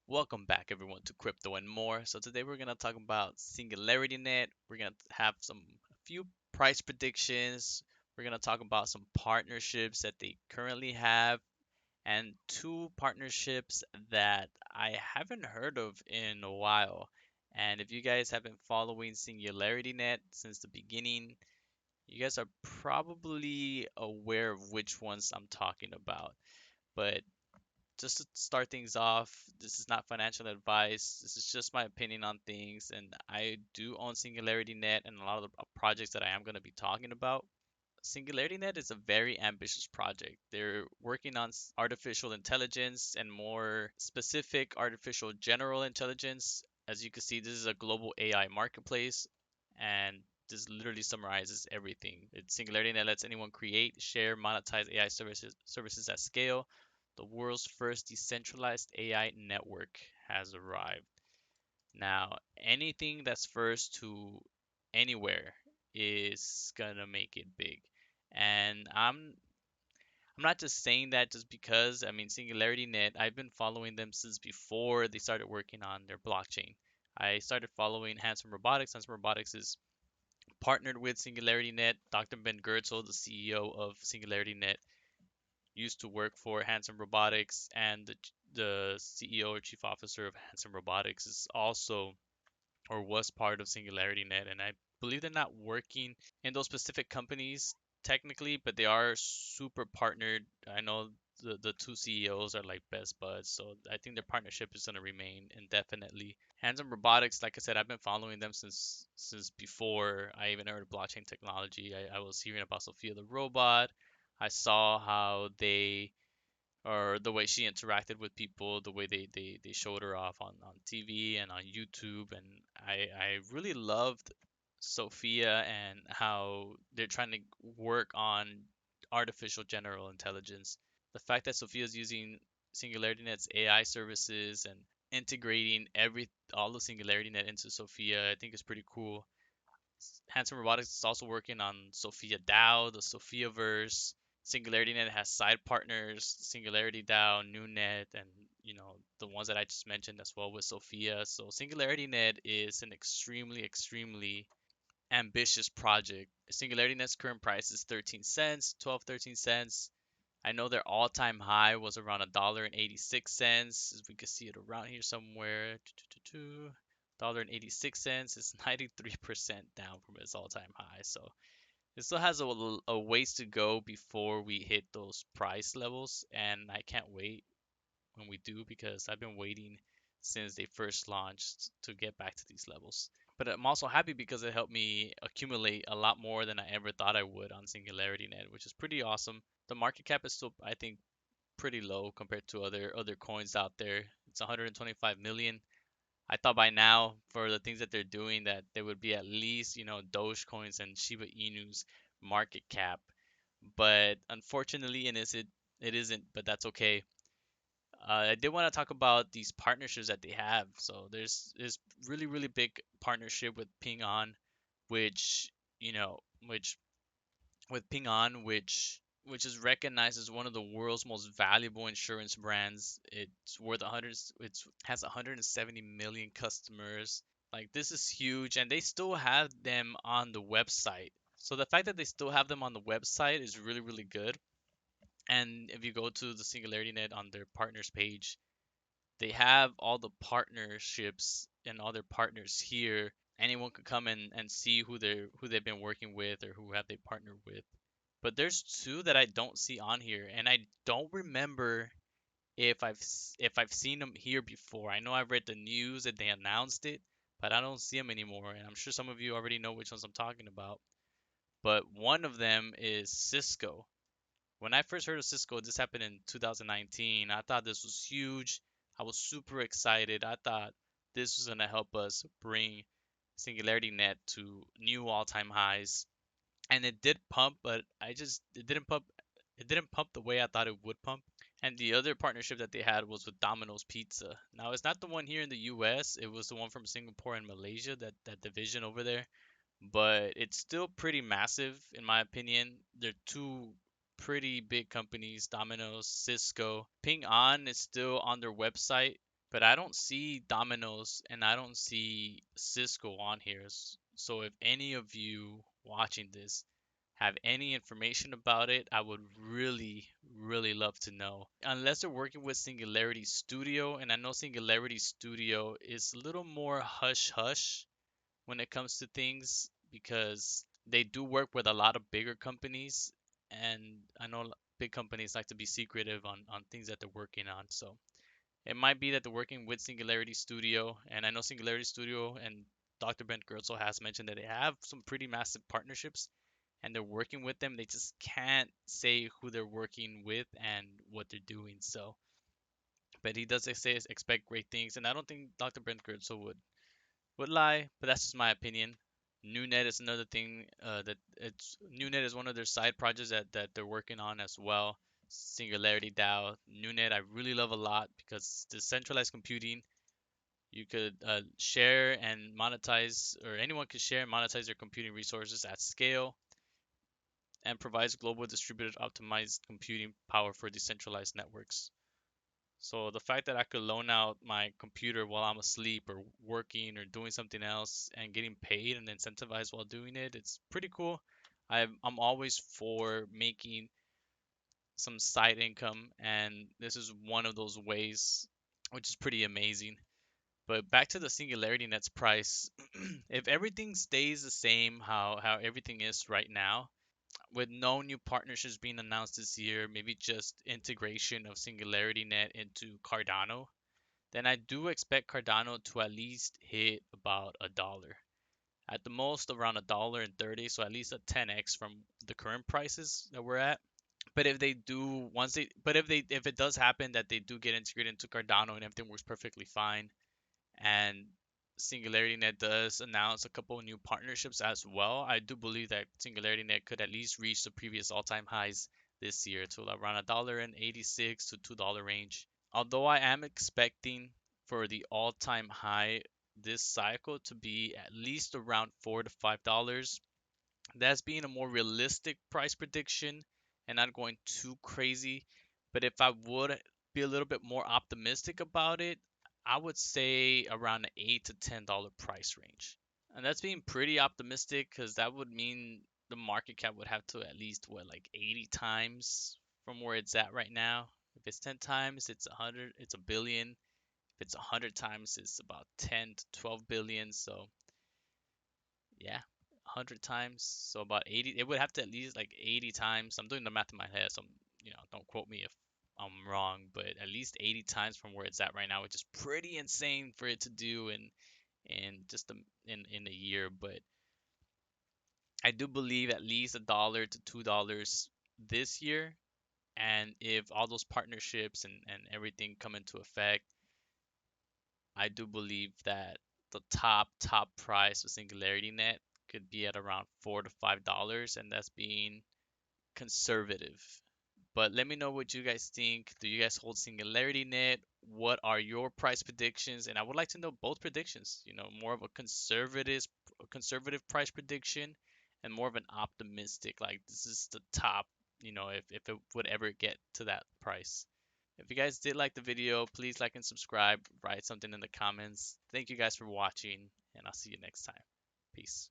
Welcome back, everyone, to Crypto and More. So today we're gonna talk about SingularityNET. We're gonna have a few price predictions. We're gonna talk about some partnerships that they currently have, and two partnerships that I haven't heard of in a while. And if you guys have been following SingularityNET since the beginning, you guys are probably aware of which ones I'm talking about. But just to start things off, this is not financial advice. This is just my opinion on things, and I do own SingularityNet and a lot of the projects that I am going to be talking about. SingularityNet is a very ambitious project. They're working on artificial intelligence and more specific artificial general intelligence. As you can see, this is a global AI marketplace, and this literally summarizes everything. SingularityNet lets anyone create, share, monetize AI services at scale. The world's first decentralized AI network has arrived. Now, anything that's first to anywhere is gonna make it big. And I'm not just saying that just because, I mean, SingularityNet, I've been following them since before they started working on their blockchain. I started following Handsome Robotics. Handsome Robotics is partnered with SingularityNet. Dr. Ben Goertzel, the CEO of SingularityNet, used to work for Handsome Robotics, and the CEO or chief officer of Handsome Robotics is also or was part of SingularityNet, and I believe they're not working in those specific companies technically, but they are super partnered. I know the two CEOs are like best buds, so I think their partnership is going to remain indefinitely. Handsome Robotics, like I said, I've been following them since before I even heard of blockchain technology. I was hearing about Sophia the robot. I saw how they or the way she interacted with people, the way they showed her off on TV and on YouTube. And I really loved Sophia and how they're trying to work on artificial general intelligence. The fact that Sophia is using SingularityNet's AI services and integrating all of SingularityNet into Sophia, I think is pretty cool. Hanson Robotics is also working on Sophia DAO, the Sophia verse. SingularityNet has side partners, Singularity DAO, NewNet, and the ones that I just mentioned as well with Sophia. So SingularityNet is an extremely ambitious project. SingularityNet's current price is 13 cents, 12, 13 cents. I know their all-time high was around $1.86. As we can see it around here somewhere. $1.86. It's 93% down from its all-time high. So it still has a ways to go before we hit those price levels, and I can't wait when we do because I've been waiting since they first launched to get back to these levels. But I'm also happy because it helped me accumulate a lot more than I ever thought I would on SingularityNet, which is pretty awesome. The market cap is still, I think, pretty low compared to other coins out there. It's 125 million. I thought by now, for the things that they're doing, that there would be at least, Dogecoins and Shiba Inu's market cap. But unfortunately, it isn't, but that's okay. I did want to talk about these partnerships that they have. So there's this really big partnership with Ping On, which you know, which with Ping On, which is recognized as one of the world's most valuable insurance brands. It's worth 100. It's has 170 million customers. Like this is huge, and they still have them on the website. So the fact that they still have them on the website is really good. And if you go to the SingularityNet on their partners page, they have all the partnerships and all their partners here. Anyone could come and see who they've been working with or who have they partnered with. But there's two that I don't see on here, and I don't remember if I've seen them here before. I know I've read the news and they announced it, but I don't see them anymore. And I'm sure some of you already know which ones I'm talking about. But one of them is Cisco. When I first heard of Cisco, this happened in 2019. I thought this was huge. I was super excited. I thought this was gonna help us bring SingularityNet to new all-time highs. And it did pump, but it didn't pump the way I thought it would pump. And the other partnership that they had was with Domino's Pizza. Now it's not the one here in the US, it was the one from Singapore and Malaysia, that division over there. But it's still pretty massive in my opinion. They're two pretty big companies, Domino's, Cisco. Ping On is still on their website. But I don't see Domino's and I don't see Cisco on here. So if any of you watching this have any information about it, I would really, really love to know. Unless they're working with Singularity Studio, and I know Singularity Studio is a little more hush hush when it comes to things because they do work with a lot of bigger companies, and I know big companies like to be secretive on things that they're working on. So it might be that they're working with Singularity Studio, and I know Singularity Studio and Dr. Ben Gertzel has mentioned that they have some pretty massive partnerships and they're working with them. They just can't say who they're working with and what they're doing. So, but he does say expect great things, and I don't think Dr. Ben Gertzel would lie, but that's just my opinion. NewNet is another thing that it's NewNet is one of their side projects that they're working on as well. Singularity DAO, NewNet I really love a lot because decentralized computing. You could share and monetize, or anyone could share and monetize their computing resources at scale, and provides global distributed optimized computing power for decentralized networks. So the fact that I could loan out my computer while I'm asleep or working or doing something else and getting paid and incentivized while doing it, it's pretty cool. I'm always for making some side income, and this is one of those ways, which is pretty amazing. But back to the Singularity Net's price, if everything stays the same, how everything is right now, with no new partnerships being announced this year, maybe just integration of SingularityNet into Cardano, then I do expect Cardano to at least hit about a dollar. At the most around $1.30, so at least a 10x from the current prices that we're at. But if they do once they but if it does happen that they do get integrated into Cardano and everything works perfectly fine, and SingularityNet does announce a couple of new partnerships as well, I do believe that SingularityNet could at least reach the previous all-time highs this year to around $1.86 to $2 range. Although I am expecting for the all-time high this cycle to be at least around $4 to $5. That's being a more realistic price prediction and not going too crazy. But if I would be a little bit more optimistic about it, I would say around the $8 to $10 price range. And that's being pretty optimistic because that would mean the market cap would have to at least what, like 80 times from where it's at right now. If it's 10 times, it's 100, it's a billion. If it's 100 times, it's about 10 to 12 billion. So yeah, 100 times, so about 80. It would have to at least like 80 times. I'm doing the math in my head, so don't quote me if I'm wrong, but at least 80 times from where it's at right now, which is pretty insane for it to do in just in a year. But I do believe at least $1 to $2 this year, and if all those partnerships and everything come into effect, I do believe that the top price of SingularityNet could be at around $4 to $5, and that's being conservative. But let me know what you guys think. Do you guys hold SingularityNet? What are your price predictions? And I would like to know both predictions. More of a conservative price prediction and more of an optimistic, like this is the top, if it would ever get to that price. If you guys did like the video, please like and subscribe, write something in the comments. Thank you guys for watching, and I'll see you next time. Peace.